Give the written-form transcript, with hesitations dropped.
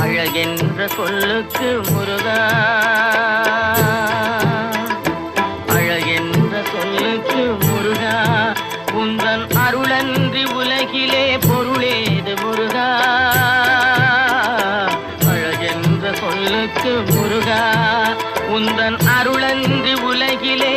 அழகென்ற சொல்லுக்கு முருகா, அழகென்ற சொல்லுக்கு முருகா, உந்தன் அருளன்றி உலகிலே பொருளேது முருகா. அழகென்ற சொல்லுக்கு முருகா, உந்தன் அருளன்றி உலகிலே